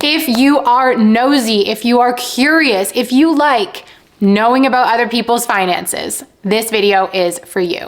If you are nosy, if you are curious, if you like knowing about other people's finances, this video is for you.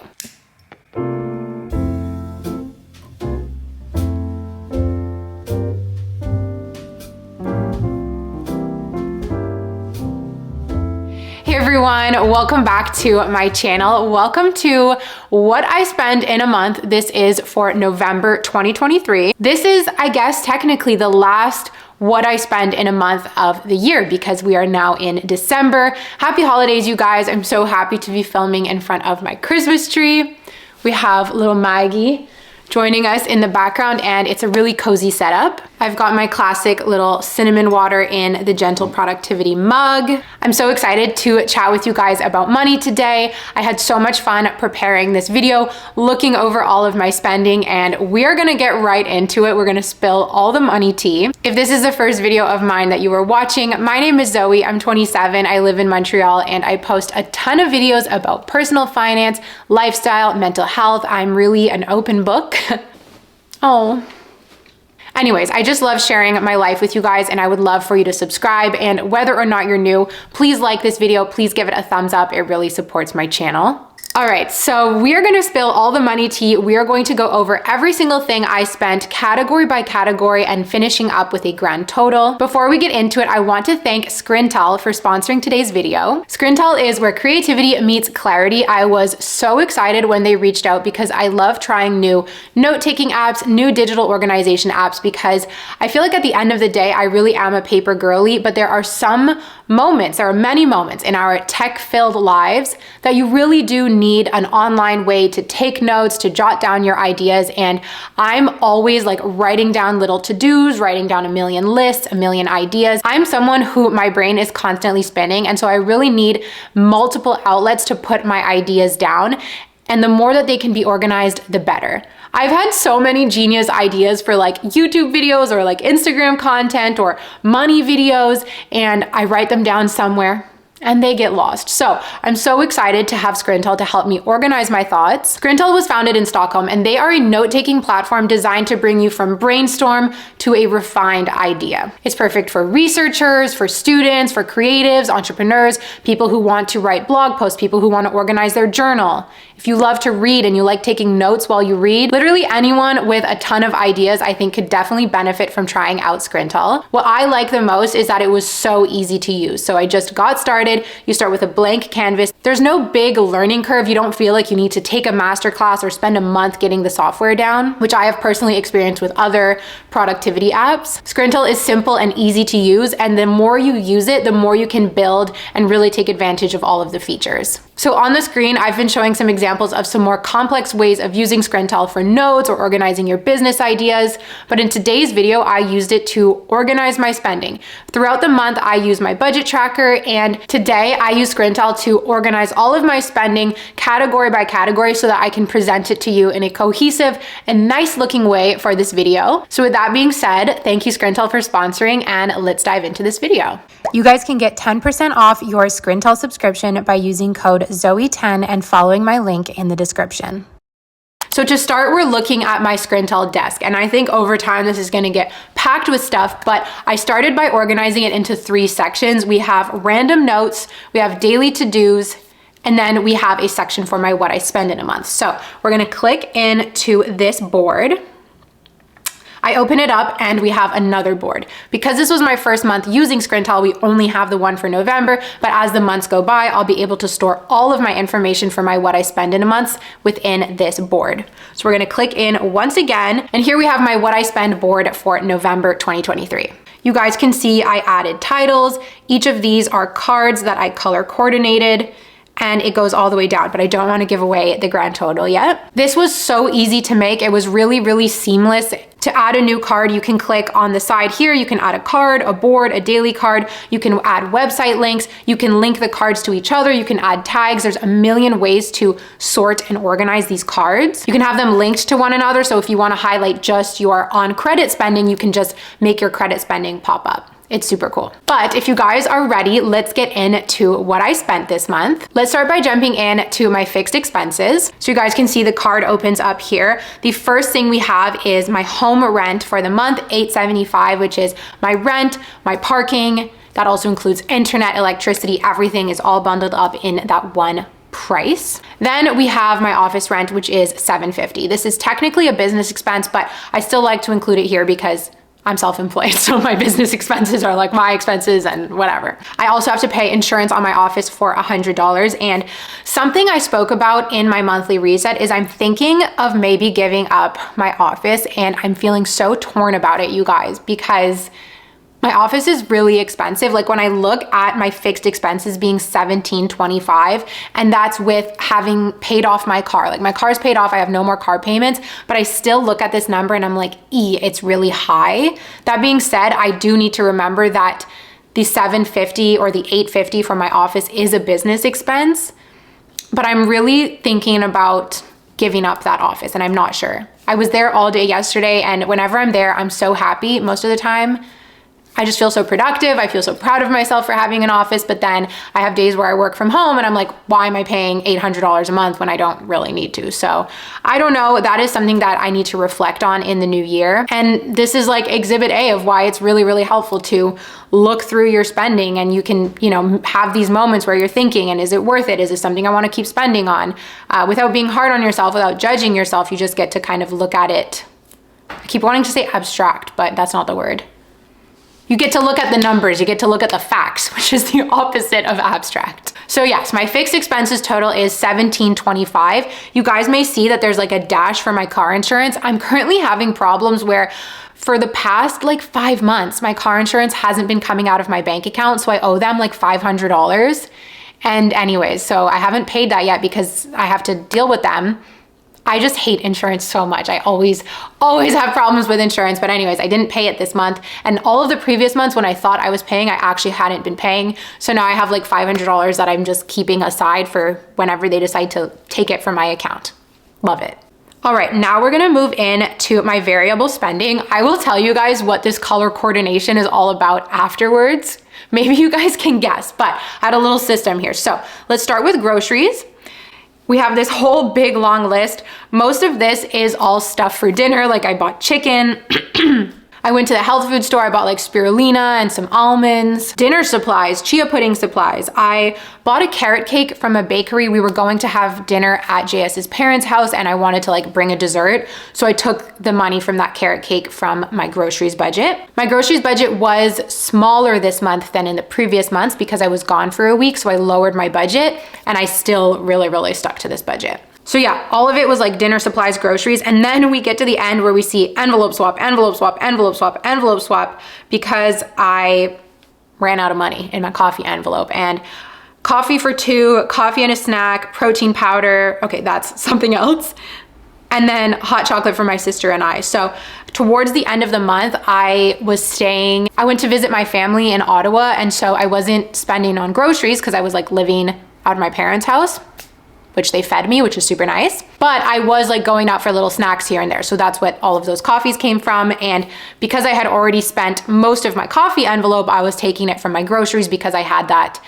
Hey everyone, welcome back to my channel. Welcome to what I spend in a month. This is for November 2023. This is, I guess, technically the last what I spend in a month of the year because we are now in December. Happy holidays, you guys. I'm so happy to be filming in front of my Christmas tree. We have little Maggie joining us in the background, and it's a really cozy setup. I've got my classic little cinnamon water in the Gentle Productivity mug. I'm so excited to chat with you guys about money today. I had so much fun preparing this video, looking over all of my spending, and we're gonna get right into it. We're gonna spill all the money tea. If this is the first video of mine that you are watching, my name is Zoe. I'm 27, I live in Montreal, and I post a ton of videos about personal finance, lifestyle, mental health. I'm really an open book. Oh. Anyways, I just love sharing my life with you guys, and I would love for you to subscribe. And whether or not you're new, please like this video. Please give it a thumbs up. It really supports my channel. All right, so we are gonna spill all the money tea. We are going to go over every single thing I spent category by category and finishing up with a grand total. Before we get into it, I want to thank Scrintel for sponsoring today's video. Scrintel is where creativity meets clarity. I was so excited when they reached out because I love trying new note-taking apps, new digital organization apps, because I feel like at the end of the day, I really am a paper girly, but there are many moments in our tech-filled lives that you really do need an online way to take notes, to jot down your ideas. And I'm always like writing down little to-dos, writing down a million lists, a million ideas. I'm someone who my brain is constantly spinning. And so I really need multiple outlets to put my ideas down. And the more that they can be organized, the better. I've had so many genius ideas for like YouTube videos or like Instagram content or money videos, and I write them down somewhere and they get lost. So I'm so excited to have Scrintel to help me organize my thoughts. Scrintel was founded in Stockholm, and they are a note-taking platform designed to bring you from brainstorm to a refined idea. It's perfect for researchers, for students, for creatives, entrepreneurs, people who want to write blog posts, people who want to organize their journal. If you love to read and you like taking notes while you read, literally anyone with a ton of ideas, I think could definitely benefit from trying out Scrintel. What I like the most is that it was so easy to use. So I just got started. You start with a blank canvas. There's no big learning curve. You don't feel like you need to take a masterclass or spend a month getting the software down, which I have personally experienced with other productivity apps. Scrintel is simple and easy to use, and the more you use it, the more you can build and really take advantage of all of the features. So on the screen, I've been showing some examples of some more complex ways of using Scrintel for notes or organizing your business ideas. But in today's video, I used it to organize my spending. Throughout the month, I use my budget tracker, and today I use Scrintel to organize all of my spending category by category so that I can present it to you in a cohesive and nice looking way for this video. So with that being said, thank you Scrintel for sponsoring, and let's dive into this video. You guys can get 10% off your Scrintel subscription by using code Zoey10 and following my link in the description. So to start, we're looking at my Scrintel desk, and I think over time this is going to get packed with stuff, but I started by organizing it into 3 sections. We have random notes, we have daily to-dos, and then we have a section for my what I spend in a month. So we're going to click into this board. I open it up and we have another board. Because this was my first month using Scrintel, we only have the one for November, but as the months go by, I'll be able to store all of my information for my what I spend in a month within this board. So we're gonna click in once again, and here we have my what I spend board for November 2023. You guys can see I added titles. Each of these are cards that I color coordinated, and it goes all the way down, but I don't want to give away the grand total yet. This was so easy to make. It was really, really seamless. To add a new card, you can click on the side here. You can add a card, a board, a daily card. You can add website links. You can link the cards to each other. You can add tags. There's a million ways to sort and organize these cards. You can have them linked to one another. So if you want to highlight just your on credit spending, you can just make your credit spending pop up. it's super cool. But if you guys are ready, let's get into what I spent this month. Let's start by jumping in to my fixed expenses. So you guys can see the card opens up here. The first thing we have is my home rent for the month, $875, which is my rent, my parking. That also includes internet, electricity, everything is all bundled up in that one price. Then we have my office rent, which is $750. This is technically a business expense, but I still like to include it here because I'm self-employed, so my business expenses are like my expenses and whatever. I also have to pay insurance on my office for $100. And something I spoke about in my monthly reset is I'm thinking of maybe giving up my office, and I'm feeling so torn about it, you guys, because my office is really expensive. Like when I look at my fixed expenses being $1,725, and that's with having paid off my car. Like my car's paid off, I have no more car payments, but I still look at this number and I'm like, it's really high. That being said, I do need to remember that the $750 or the $850 from my office is a business expense, but I'm really thinking about giving up that office and I'm not sure. I was there all day yesterday, and whenever I'm there, I'm so happy most of the time. I just feel so productive. I feel so proud of myself for having an office, but then I have days where I work from home and I'm like, why am I paying $800 a month when I don't really need to? So I don't know. That is something that I need to reflect on in the new year. And this is like exhibit A of why it's really, really helpful to look through your spending, and you can, have these moments where you're thinking, and is it worth it? Is it something I want to keep spending on? Without being hard on yourself, without judging yourself, you just get to kind of look at it. I keep wanting to say abstract, but that's not the word. You get to look at the numbers, you get to look at the facts, which is the opposite of abstract. So yes, my fixed expenses total is $1,725. You guys may see that there's like a dash for my car insurance. I'm currently having problems where for the past like 5 months, my car insurance hasn't been coming out of my bank account. So I owe them like $500. And anyways, so I haven't paid that yet because I have to deal with them. I just hate insurance so much. I always have problems with insurance. But anyways, I didn't pay it this month. And all of the previous months when I thought I was paying, I actually hadn't been paying. So now I have like $500 that I'm just keeping aside for whenever they decide to take it from my account. Love it. All right, now we're gonna move in to my variable spending. I will tell you guys what this color coordination is all about afterwards. Maybe you guys can guess, but I had a little system here. So let's start with groceries. We have this whole big long list. Most of this is all stuff for dinner. Like I bought chicken. I went to the health food store. I bought like spirulina and some almonds, dinner supplies, chia pudding supplies. I bought a carrot cake from a bakery. We were going to have dinner at JS's parents' house and I wanted to like bring a dessert. So I took the money from that carrot cake from my groceries budget. My groceries budget was smaller this month than in the previous months because I was gone for a week. So I lowered my budget and I still really stuck to this budget. So yeah, all of it was like dinner supplies, groceries. And then we get to the end where we see envelope swap, envelope swap, envelope swap, envelope swap, because I ran out of money in my coffee envelope. And coffee for 2, coffee and a snack, protein powder. Okay, that's something else. And then hot chocolate for my sister and I. So towards the end of the month, I went to visit my family in Ottawa. And so I wasn't spending on groceries because I was like living out of my parents' house, which they fed me, which is super nice. But I was like going out for little snacks here and there. So that's what all of those coffees came from. And because I had already spent most of my coffee envelope, I was taking it from my groceries because I had that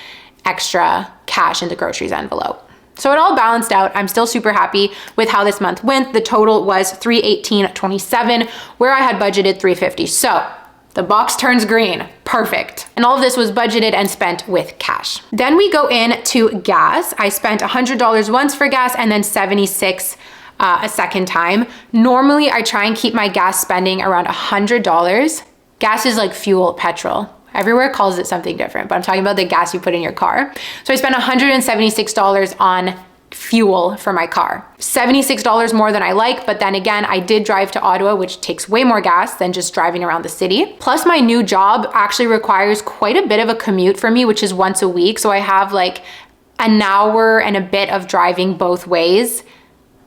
extra cash in the groceries envelope. So it all balanced out. I'm still super happy with how this month went. The total was $318.27, where I had budgeted $350. So the box turns green, perfect. And all of this was budgeted and spent with cash. Then we go into gas. I spent $100 once for gas and then $76 a second time. Normally I try and keep my gas spending around $100. Gas is like fuel, petrol. Everywhere calls it something different, but I'm talking about the gas you put in your car. So I spent $176 on fuel for my car. $76 more than I like, but then again, I did drive to Ottawa, which takes way more gas than just driving around the city. Plus my new job actually requires quite a bit of a commute for me, which is once a week. So I have like an hour and a bit of driving both ways.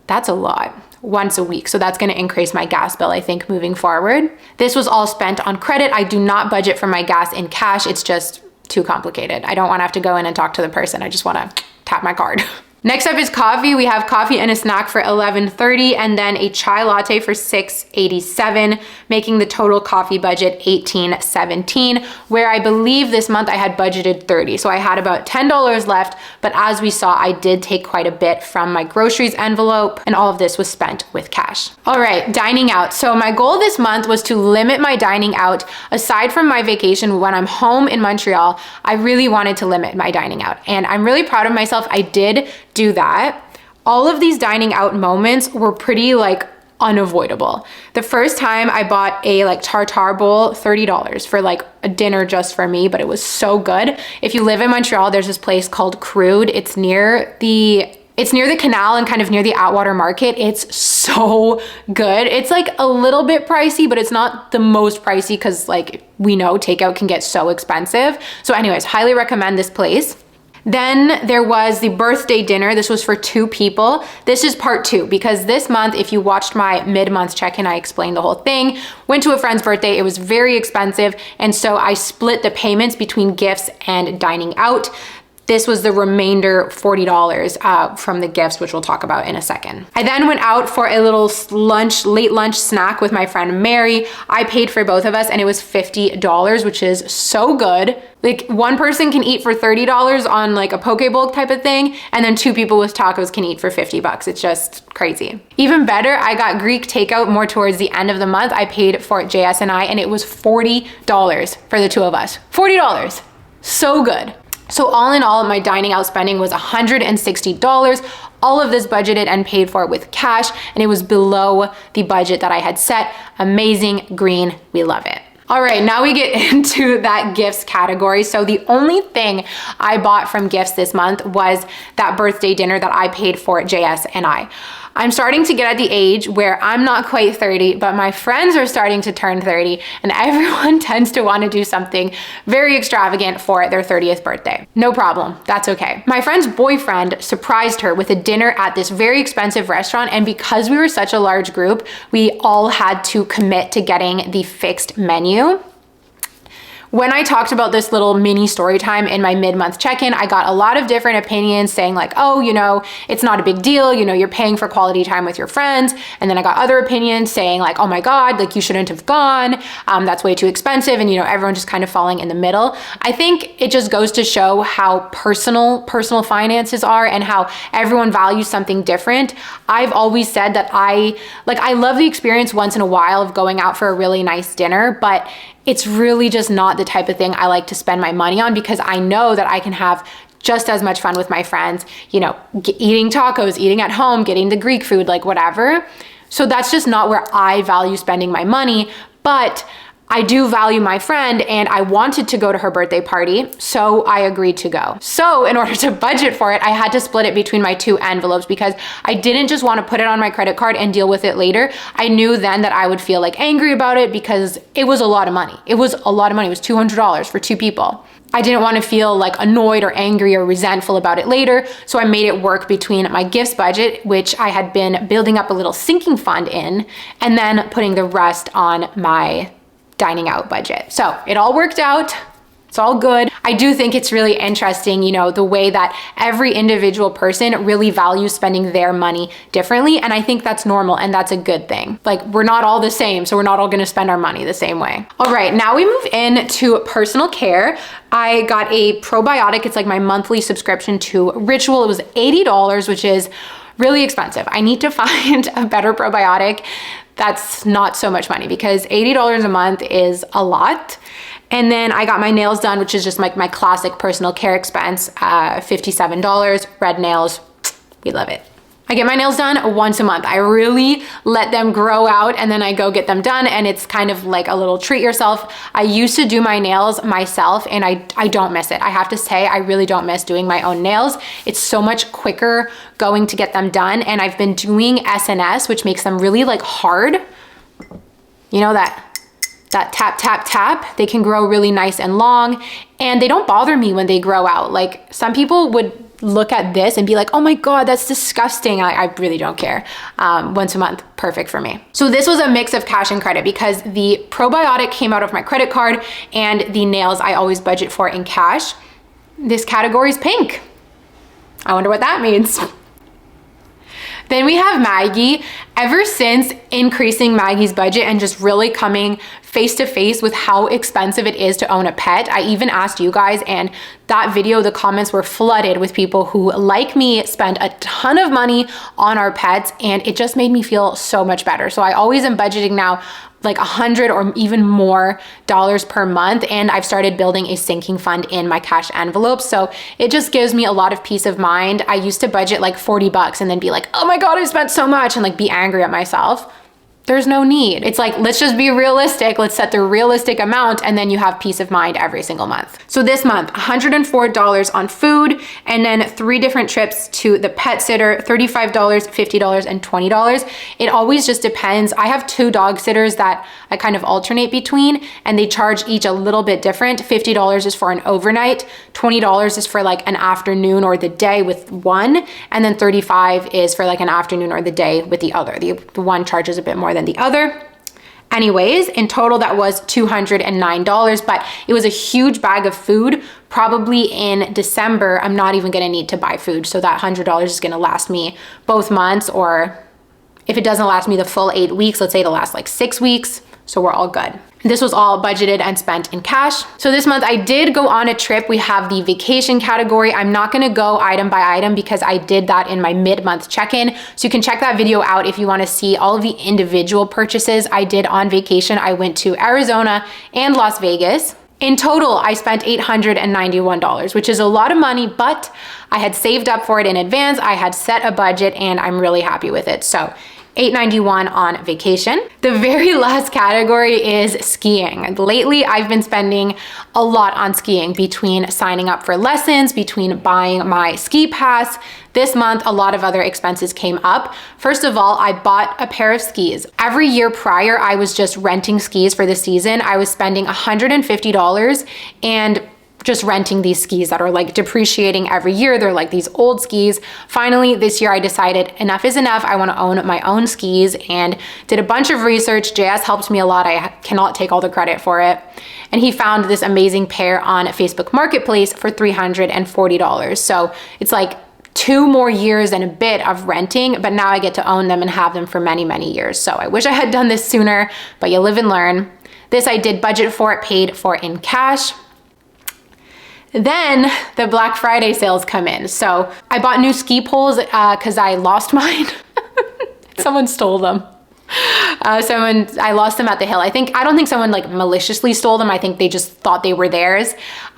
That's a lot. Once a week. So that's going to increase my gas bill, I think, moving forward. This was all spent on credit. I do not budget for my gas in cash. It's just too complicated. I don't want to have to go in and talk to the person. I just want to tap my card. Next up is coffee. We have coffee and a snack for $11.30 and then a chai latte for $6.87, making the total coffee budget $18.17, where I believe this month I had budgeted $30. So I had about $10 left, but as we saw, I did take quite a bit from my groceries envelope, and all of this was spent with cash. All right, dining out. So my goal this month was to limit my dining out. Aside from my vacation when I'm home in Montreal, I really wanted to limit my dining out, and I'm really proud of myself. I did do that. All of these dining out moments were pretty like unavoidable. The first time I bought a like tartare bowl, $30 for like a dinner just for me, but it was so good. If you live in Montreal, there's this place called Crude. It's near the canal and kind of near the Atwater Market. It's so good. It's like a little bit pricey, but it's not the most pricey because like we know takeout can get so expensive. So anyways, highly recommend this place. Then there was the birthday dinner. This was for 2 people. This is part 2 because this month, if you watched my mid-month check-in, I explained the whole thing. Went to a friend's birthday. It was very expensive. And so I split the payments between gifts and dining out. This was the remainder $40 from the gifts, which we'll talk about in a second. I then went out for a little late lunch snack with my friend Mary. I paid for both of us and it was $50, which is so good. Like one person can eat for $30 on like a poke bowl type of thing, and then 2 people with tacos can eat for $50. It's just crazy. Even better, I got Greek takeout more towards the end of the month. I paid for JS and I, and it was $40 for the 2 of us. $40, so good. So all in all, my dining out spending was $160. All of this budgeted and paid for with cash, and it was below the budget that I had set. Amazing green, we love it. All right, now we get into that gifts category. So the only thing I bought from gifts this month was that birthday dinner that I paid for JS and I. I'm starting to get at the age where I'm not quite 30, but my friends are starting to turn 30, and everyone tends to want to do something very extravagant for their 30th birthday. No problem, that's okay. My friend's boyfriend surprised her with a dinner at this very expensive restaurant, and because we were such a large group, we all had to commit to getting the fixed menu. When I talked about this little mini story time in my mid-month check-in, I got a lot of different opinions saying like, oh, you know, it's not a big deal. You know, you're paying for quality time with your friends. And then I got other opinions saying like, oh my God, like you shouldn't have gone. That's way too expensive. And you know, everyone just kind of falling in the middle. I think it just goes to show how personal finances are and how everyone values something different. I've always said that I love the experience once in a while of going out for a really nice dinner, but it's really just not the type of thing I like to spend my money on because I know that I can have just as much fun with my friends, you know, eating tacos, eating at home, getting the Greek food, like whatever. So that's just not where I value spending my money, but I do value my friend and I wanted to go to her birthday party, so I agreed to go. So in order to budget for it, I had to split it between my 2 envelopes because I didn't just want to put it on my credit card and deal with it later. I knew then that I would feel like angry about it because it was a lot of money. It was a lot of money. It was $200 for 2 people. I didn't want to feel like annoyed or angry or resentful about it later, so I made it work between my gifts budget, which I had been building up a little sinking fund in, and then putting the rest on my dining out budget. So it all worked out. It's all good. I do think it's really interesting, you know, the way that every individual person really values spending their money differently. And I think that's normal and that's a good thing. Like we're not all the same, so we're not all gonna spend our money the same way. All right, now we move into personal care. I got a probiotic. It's like my monthly subscription to Ritual. It was $80, which is really expensive. I need to find a better probiotic that's not so much money because $80 a month is a lot. And then I got my nails done, which is just like my classic personal care expense, $57, red nails, we love it. I get my nails done once a month. I really let them grow out and then I go get them done, and it's kind of like a little treat yourself. I used to do my nails myself and I don't miss it. I have to say, I really don't miss doing my own nails. It's so much quicker going to get them done, and I've been doing SNS, which makes them really like hard. You know, that tap, tap, tap. They can grow really nice and long, and they don't bother me when they grow out. Like some people would look at this and be like, oh my God, that's disgusting. I really don't care. Once a month, perfect for me. So this was a mix of cash and credit because the probiotic came out of my credit card and the nails I always budget for in cash. This category is pink. I wonder what that means. Then we have Maggie. Ever since increasing Maggie's budget and just really coming face to face with how expensive it is to own a pet, I even asked you guys, and that video, the comments were flooded with people who, like me, spend a ton of money on our pets, and it just made me feel so much better. So I always am budgeting now like $100 or even more per month. And I've started building a sinking fund in my cash envelope. So it just gives me a lot of peace of mind. I used to budget like $40 and then be like, oh my God, I spent so much, and like be angry at myself. There's no need. It's like, let's just be realistic. Let's set the realistic amount, and then you have peace of mind every single month. So this month, $104 on food, and then 3 different trips to the pet sitter, $35, $50, and $20. It always just depends. I have 2 dog sitters that I kind of alternate between, and they charge each a little bit different. $50 is for an overnight, $20 is for like an afternoon or the day with one, and then $35 is for like an afternoon or the day with the other. The one charges a bit more than the other. Anyways, in total that was $209, but it was a huge bag of food. Probably in December, I'm not even gonna need to buy food. So that $100 is gonna last me both months, or if it doesn't last me the full 8 weeks, let's say it'll last like 6 weeks. So we're all good. This was all budgeted and spent in cash. So this month I did go on a trip. We have the vacation category. I'm not gonna go item by item because I did that in my mid-month check-in. So you can check that video out if you wanna see all of the individual purchases I did on vacation. I went to Arizona and Las Vegas. In total, I spent $891, which is a lot of money, but I had saved up for it in advance. I had set a budget and I'm really happy with it. So $891 on vacation. The very last category is skiing. Lately, I've been spending a lot on skiing, between signing up for lessons, between buying my ski pass. This month, a lot of other expenses came up. First of all, I bought a pair of skis. Every year prior, I was just renting skis for the season. I was spending $150 and just renting these skis that are like depreciating every year. They're like these old skis. Finally, this year I decided enough is enough. I want to own my own skis, and did a bunch of research. JS helped me a lot. I cannot take all the credit for it. And he found this amazing pair on Facebook Marketplace for $340. So it's like 2 more years and a bit of renting, but now I get to own them and have them for many, many years. So I wish I had done this sooner, but you live and learn. This I did budget for, it paid for in cash. Then the Black Friday sales come in. So I bought new ski poles because I lost mine. Someone stole them. I lost them at the hill. I don't think someone like maliciously stole them. I think they just thought they were theirs.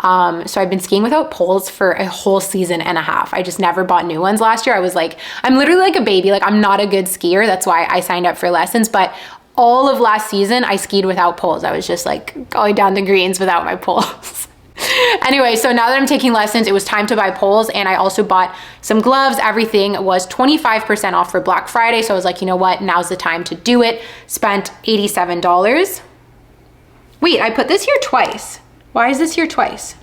So I've been skiing without poles for a whole season and a half. I just never bought new ones last year. I was like, I'm literally like a baby. Like, I'm not a good skier. That's why I signed up for lessons. But all of last season, I skied without poles. I was just like going down the greens without my poles. Anyway, so now that I'm taking lessons, it was time to buy poles, and I also bought some gloves. Everything was 25% off for Black Friday, so I was like, you know what, now's the time to do it. Spent $87. Wait, I put this here twice. Why is this here twice?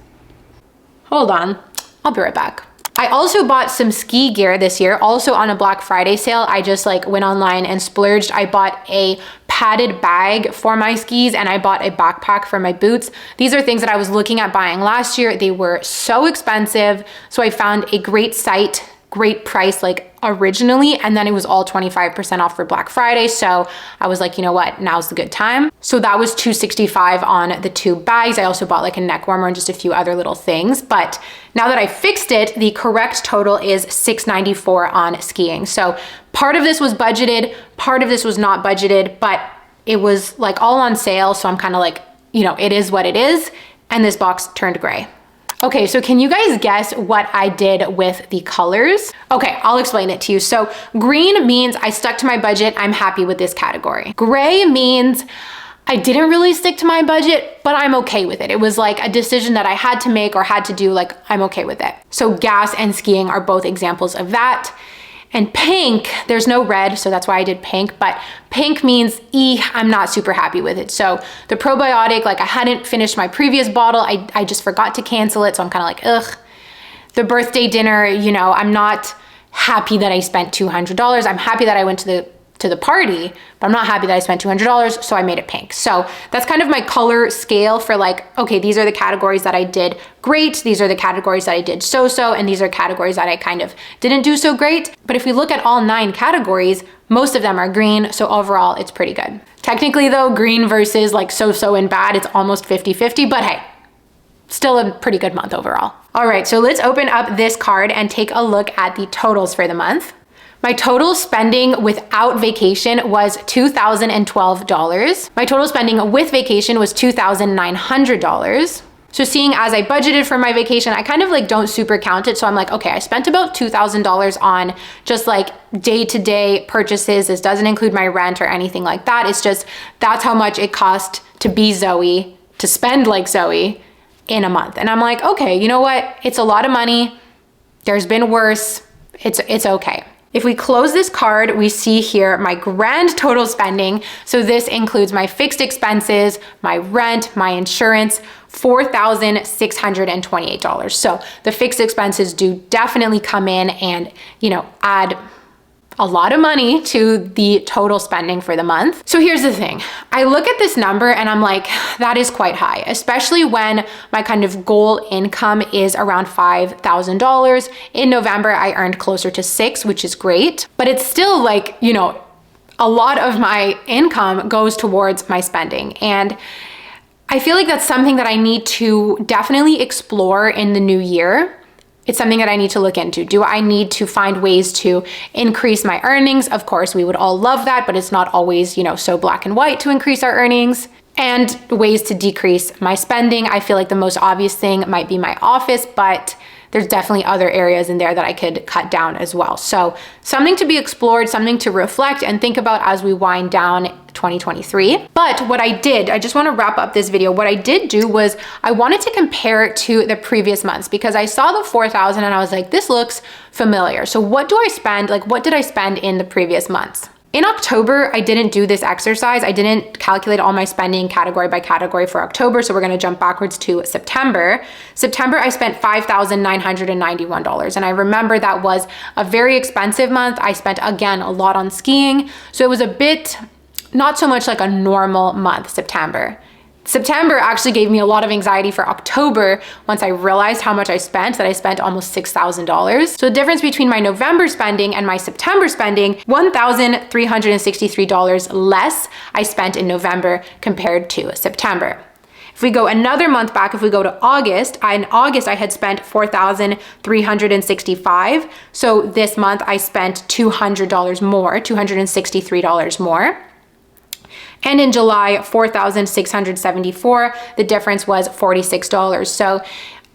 Hold on, I'll be right back. I also bought some ski gear this year, also on a Black Friday sale. I just like went online and splurged. I bought a padded bag for my skis, and I bought a backpack for my boots. These are things that I was looking at buying last year. They were so expensive. So I found a great site, great price like originally, and then it was all 25% off for Black Friday. So I was like, you know what, now's the good time. So that was $265 on the 2 bags. I also bought like a neck warmer and just a few other little things. But now that I fixed it, the correct total is $694 on skiing. So part of this was budgeted, part of this was not budgeted, but it was like all on sale. So I'm kind of like, you know, it is what it is. And this box turned gray. Okay, so can you guys guess what I did with the colors? Okay, I'll explain it to you. So green means I stuck to my budget. I'm happy with this category. Gray means I didn't really stick to my budget, but I'm okay with it. It was like a decision that I had to make or had to do, like I'm okay with it. So gas and skiing are both examples of that. And pink, there's no red, so that's why I did pink, but pink means I'm not super happy with it. So the probiotic, like I hadn't finished my previous bottle, I just forgot to cancel it, so I'm kind of like, ugh. The birthday dinner, you know, I'm not happy that I spent $200. I'm happy that I went to the to the party, but I'm not happy that I spent $200, so I made it pink. So that's kind of my color scale for like, okay, these are the categories that I did great, these are the categories that I did so-so, and these are categories that I kind of didn't do so great. But if we look at all 9 categories, most of them are green, so overall it's pretty good. Technically though, green versus like so-so and bad, it's almost 50-50, but hey, still a pretty good month overall. All right, so let's open up this card and take a look at the totals for the month. My total spending without vacation was $2,012. My total spending with vacation was $2,900. So seeing as I budgeted for my vacation, I kind of like don't super count it. So I'm like, okay, I spent about $2,000 on just like day-to-day purchases. This doesn't include my rent or anything like that. It's just, that's how much it cost to be Zoey, to spend like Zoey in a month. And I'm like, okay, you know what? It's a lot of money. There's been worse. It's okay. If we close this card, we see here my grand total spending. So this includes my fixed expenses, my rent, my insurance, $4,628. So the fixed expenses do definitely come in and, you know, add a lot of money to the total spending for the month. So here's the thing. I look at this number and I'm like, that is quite high, especially when my kind of goal income is around $5,000. In November, I earned closer to $6,000, which is great, but it's still like, you know, a lot of my income goes towards my spending. And I feel like that's something that I need to definitely explore in the new year. It's something that I need to look into. Do I need to find ways to increase my earnings? Of course, we would all love that, but it's not always, you know, so black and white to increase our earnings. And ways to decrease my spending. I feel like the most obvious thing might be my office, but there's definitely other areas in there that I could cut down as well. So something to be explored, something to reflect and think about as we wind down 2023. But what I did, I just want to wrap up this video. What I did do was I wanted to compare it to the previous months because I saw the 4,000 and I was like, this looks familiar. So what do I spend? Like, what did I spend in the previous months? In October, I didn't do this exercise. I didn't calculate all my spending category by category for October. So we're going to jump backwards to September. September, I spent $5,991. And I remember that was a very expensive month. I spent, again, a lot on skiing. So it was a bit, not so much like a normal month, September. September actually gave me a lot of anxiety for October once I realized how much I spent, that I spent almost $6,000. So the difference between my November spending and my September spending, $1,363 less I spent in November compared to September. If we go another month back, if we go to August, in August I had spent $4,365. So this month I spent $200 more, $263 more. And in July, $4,674, the difference was $46. So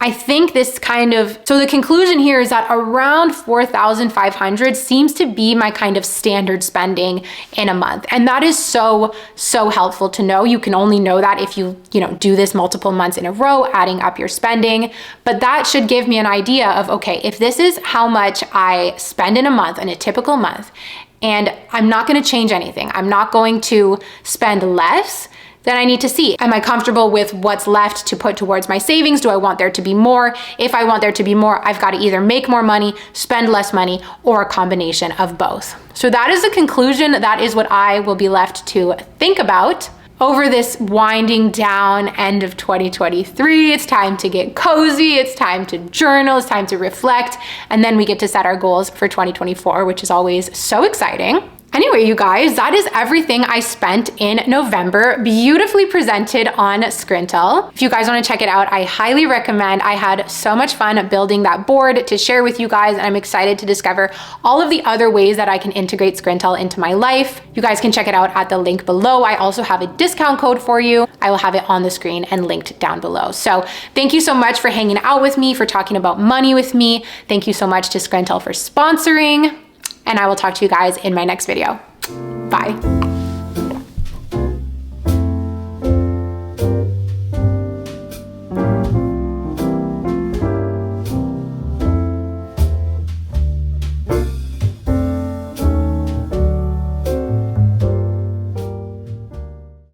I think this kind of, so the conclusion here is that around $4,500 seems to be my kind of standard spending in a month. And that is so, so helpful to know. You can only know that if you do this multiple months in a row, adding up your spending. But that should give me an idea of, okay, if this is how much I spend in a month, in a typical month, and I'm not going to change anything, I'm not going to spend less, then I need to see, am I comfortable with what's left to put towards my savings? Do I want there to be more? If I want there to be more, I've got to either make more money, spend less money, or a combination of both. So that is the conclusion. That is what I will be left to think about over this winding down end of 2023. It's time to get cozy, it's time to journal, it's time to reflect, and then we get to set our goals for 2024, which is always so exciting. Anyway, you guys, that is everything I spent in November, beautifully presented on Skrinntel. If you guys want to check it out, I highly recommend. I had so much fun building that board to share with you guys, and I'm excited to discover all of the other ways that I can integrate Skrinntel into my life. You guys can check it out at the link below. I also have a discount code for you. I will have it on the screen and linked down below. So thank you so much for hanging out with me, for talking about money with me. Thank you so much to Skrinntel for sponsoring. And I will talk to you guys in my next video. Bye.